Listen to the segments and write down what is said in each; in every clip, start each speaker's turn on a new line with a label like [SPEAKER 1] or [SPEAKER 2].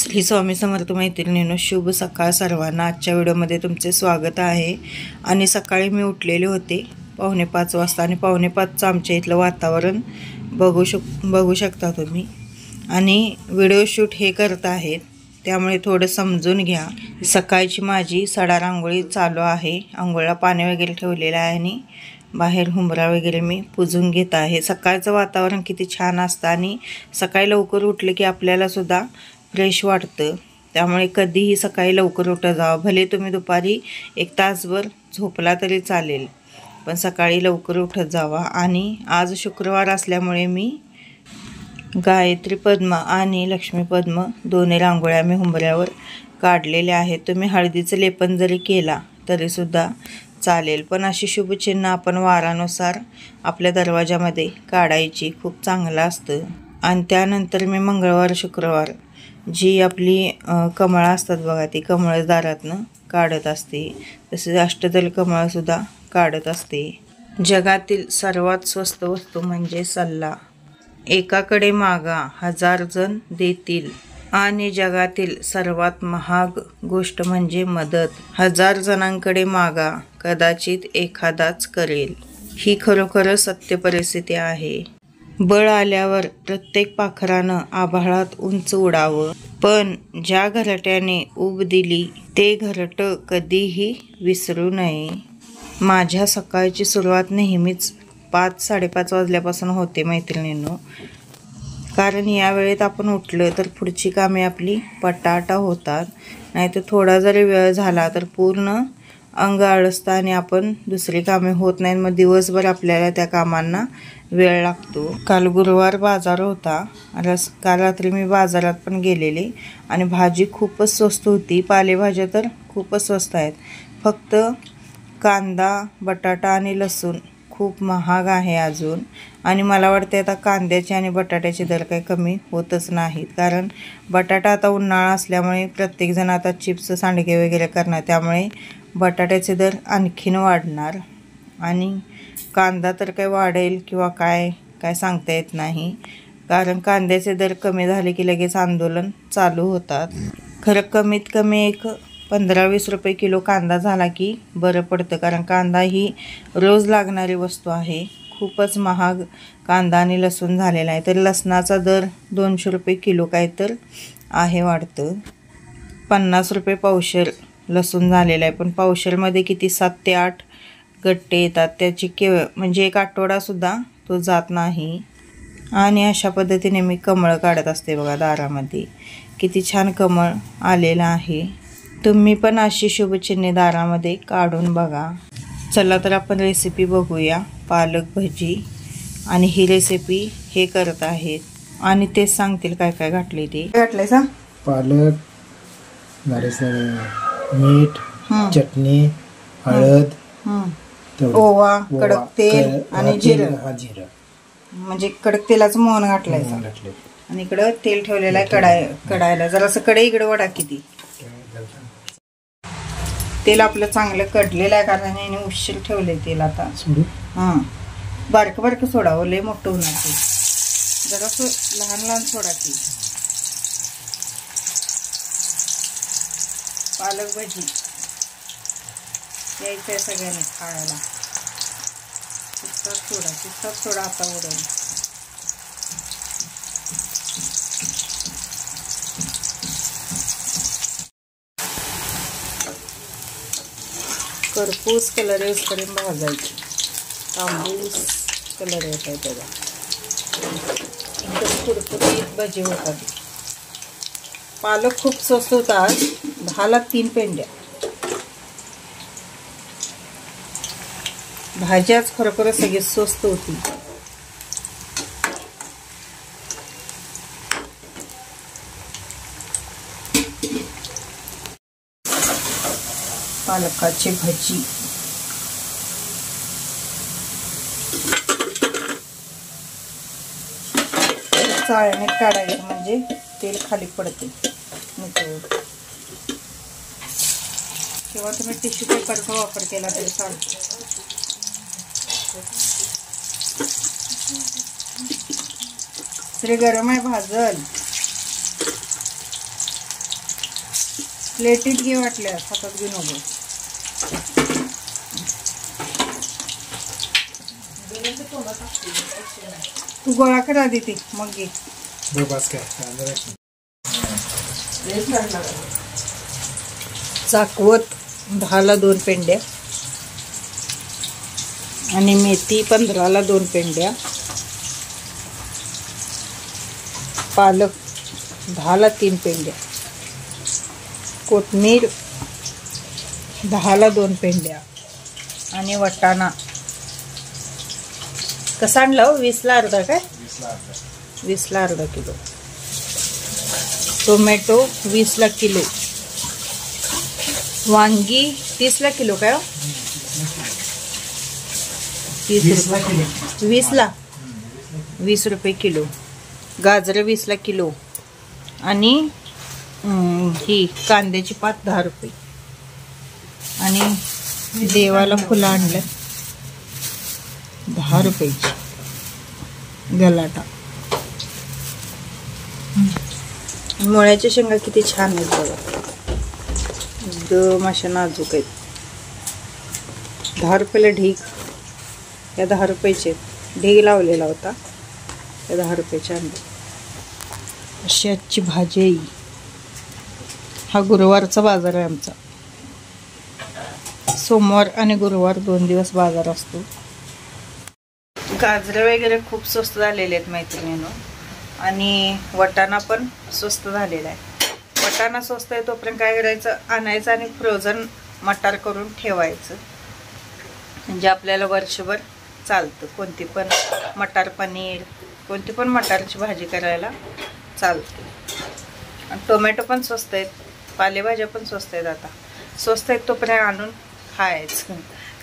[SPEAKER 1] श्री स्वामी समर्थ मैत्रिणींनो, शुभ सकाळ सर्वांना। आजच्या व्हिडिओमध्ये तुमचे स्वागत आहे। आणि सकाळी मी उठलेले होते 4:45 वाजता आणि 4:45चं आमच्या इथलं वातावरण बघू शकता तुम्ही। आणि व्हिडिओ शूट हे करत आहेत त्यामुळे थोडं समजून घ्या। सकाळची माझी सडा रांगोळी चालू आहे। अंघोळीला पाणी वगैरे ठेवलेलं आहे आणि बाहेर हुंबरा वगैरे मी पुजून घेत आहे। सकाळचं वातावरण किती छान असतं आणि सकाळी लवकर उठले की आपल्याला सुद्धा फ्रेश वाटतं। त्यामुळे कधीही सकाळी लवकर उठत जावं। भले तुम्ही दुपारी 1 तासभर झोपला तरी चालेल, पण सकाळी लवकर उठत जावा। आणि आज शुक्रवार असल्यामुळे मी गायत्री पद्म आणि लक्ष्मी पद्म दोन्ही रांगोळ्या मी हुंबऱ्यावर काढलेल्या आहेत। तुम्ही हळदीचं लेपन जरी केला तरी सुद्धा चालेल, पण अशी शुभचिन्ह आपण वारानुसार आपल्या दरवाजामध्ये काढायची, खूप चांगलं असतं। आणि त्यानंतर मी मंगळवार शुक्रवार जी आपली कमळं असतात बघा, ती कमळं दारातनं काढत असते। तसेच अष्टदल कमळसुद्धा काढत असते। जगातील सर्वात स्वस्त वस्तू म्हणजे सल्ला। एकाकडे मागा 1000 जण देतील आणि जगातील सर्वात महाग गोष्ट म्हणजे मदत 1000 जणांकडे मागा, कदाचित एखादाच करेल। ही खरोखर सत्य परिस्थिती आहे। बळ आल्यावर प्रत्येक पाखरानं आभाळात उंच उडावं, पण ज्या घरट्याने ऊब दिली ते घरटं कधीही विसरू नये। माझ्या सकाळची सुरुवात नेहमीच 5-5:30 वाजल्यापासून होते मैत्रिणींनो, कारण या वेळेत आपण उठलं तर पुढची कामे आपली पटाटा होतात। नाहीतर थोडा जरी वेळ झाला तर पूर्ण अंग आळसतं आणि आपण दुसरी कामे होत नाहीत। मग दिवसभर आपल्याला त्या कामांना वेळ लागतो। काल गुरुवार बाजार होता। काल रात्री मी बाजारात पण गेलेले आणि भाजी खूपच स्वस्त होती। पालेभाज्या तर खूपच स्वस्त आहेत। फक्त कांदा, बटाटा आणि लसूण खूप महाग आहे अजून। आणि मला वाटते आता कांद्याचे आणि बटाट्याचे दर काही कमी होतच नाहीत, कारण बटाटा आता उन्हाळा असल्यामुळे प्रत्येकजण आता चिप्स सांडगे वगैरे करणार, त्यामुळे बटाट्याचे दर आणखीन वाढणार। आणि कांदा तर काय वाढेल किंवा काय सांगता येत नाही, कारण कांद्याचे दर कमी झाले की लगेच आंदोलन चालू होतात। खरं कमीत कमी एक 15-20 रुपये किलो कांदा झाला की बरं पडतं, कारण कांदा ही रोज लागणारी वस्तू आहे। खूपच महाग कांदा आणि लसूण झालेला आहे। तर लसणाचा दर 200 रुपये किलो काय तर आहे वाटतं। 50 रुपये पावशेर लसूण झालेला आहे, पण पावशेरमध्ये किती 7 ते 8 गट्टे येतात। त्याची म्हणजे एक आठवडासुद्धा तो जात नाही। आणि अशा पद्धतीने मी कमळ काढत असते बघा दारामध्ये। किती छान कमळ आलेलं आहे। तुम्ही पण अशी शुभचिन्हे दारामध्ये काढून बघा। चला तर आपण रेसिपी बघूया, पालक भजी। आणि ही रेसिपी हे करत आहेत आणि तेच सांगतील काय काय घातले ते। घातलंय सा
[SPEAKER 2] पालक, मीठ, चटणी, हळद,
[SPEAKER 1] ओवा, कडक तेल आणि जिरं। म्हणजे कडक तेलाचं मोहन घातलंय आणि इकडं तेल ठेवलेलं आहे कडायला। जरासं कढई इकडे वडा किती तेल आपलं चांगलं कडलेलं आहे, कारण याने उशीर ठेवले तेल। आता बारकं बारकं सोडावं, लय मोठं होणार ते। जरासं लहान लहान सोडा की। पालक भजी यायचं आहे सगळ्यांनी खायला। चिकटात सोडा आता उडवून। करपूस कलर येऊपर्यंत भाजायची। तांबूस कलर येत आहे त्याला, एकदम कुरकुरीत भजी होतात। पालक खूप स्वस्त होता, 10ला 3 पेंड्या। भाज्याच खरोखर सगळी स्वस्त होती। पालकाची भजी चाळणीत काढायचं म्हणजे तेल खाली पडते किंवा तुम्ही टिश्यू पेपरचा वापर केला तरी चालतो। तरी गरम आहे, भाजल। प्लेटीत घे वाटल्या, हातात घेऊ नको. तू गोळा कर आधी ते, मग घे.
[SPEAKER 2] बस काय
[SPEAKER 1] चाकवत 10ला 2 पेंड्या आणि मेथी 15ला 2 पेंड्या, पालक 10ला 3 पेंड्या, कोथिंबीर 10ला 2 पेंड्या आणि वाटाणा कसा आणला? 20ला अर्धा. काय 20ला अर्धा किलो. Tomato 20ला kilo. वांगी 30ला किलो. काय 20ला 20 रुपये किलो. गाजरं 20ला किलो आणि ही कांद्याची पात 10 रुपये. आणि देवाला फुलं आणलं 10 रुपयाची. गलाटा. मुळ्याच्या शेंगा किती छान आहेत बघा, एकदम अशा नाजूक आहेत. 10 रुपयाला ढीग. या 10 रुपयाचे ढीग लावलेला होता, त्या 10 रुपयाचे आणले. अशी आजची भाजी आहे. हा गुरुवारचा बाजार आहे आमचा. सोमवार आणि गुरुवार 2 दिवस बाजार असतो. गाजरं वगैरे खूप स्वस्त झालेले आहेत मैत्रिणींनो. आणि वाटाणा पण स्वस्त झालेला आहे. वाटाणा स्वस्त आहे तोपर्यंत काय करायचं, आणायचं आणि फ्रोझन मटार करून ठेवायचं, म्हणजे आपल्याला वर्षभर चालतं. कोणती पण मटार पनीर, कोणती पण मटारची भाजी करायला चालते. आणि टोमॅटो पण स्वस्त आहेत, पालेभाज्या पण स्वस्त आहेत. आता स्वस्त आहेत तोपर्यंत आणून खायचं,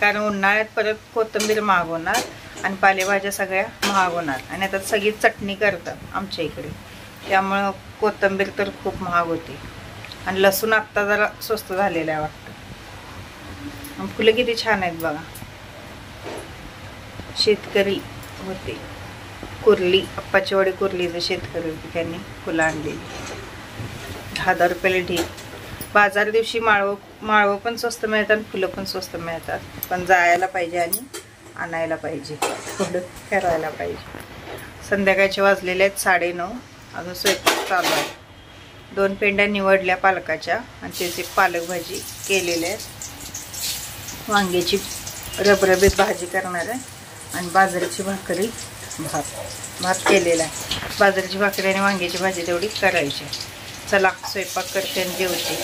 [SPEAKER 1] कारण उन्हाळ्यात परत कोथिंबीर महाग होणार आणि पालेभाज्या सगळ्या महाग होणार. आणि आता सगळी चटणी करतात आमच्या इकडे, त्यामुळं कोथिंबीर तर खूप महाग होती. आणि लसूण आत्ता जरा स्वस्त झालेला आहे वाटतं. फुलं किती छान आहेत बघा. शेतकरी होते कुर्ली, अप्पाचीवाडी कुर्लीचे शेतकरी होते, त्यांनी फुलं आणलेली. 10 रुपयाला ढीग. बाजार दिवशी माळवं पण स्वस्त मिळतात, फुलं पण स्वस्त मिळतात. पण जायला पाहिजे आणि आणायला पाहिजे, थोडं करायला पाहिजे. संध्याकाळचे वाजलेले आहेत 9:30. अजून स्वयंपाक चालू आहे. 2 पेंड्या निवडल्या पालकाच्या आणि त्याची पालक भाजी केलेल्या आहेत. वांग्याची रबरबीत भाजी करणार आहे आणि बाजरीची भाकरी, भात केलेला आहे. बाजरीची भाकरी आणि वांग्याची भाजी तेवढी करायची. चला स्वयंपाक करते आणि जेवते.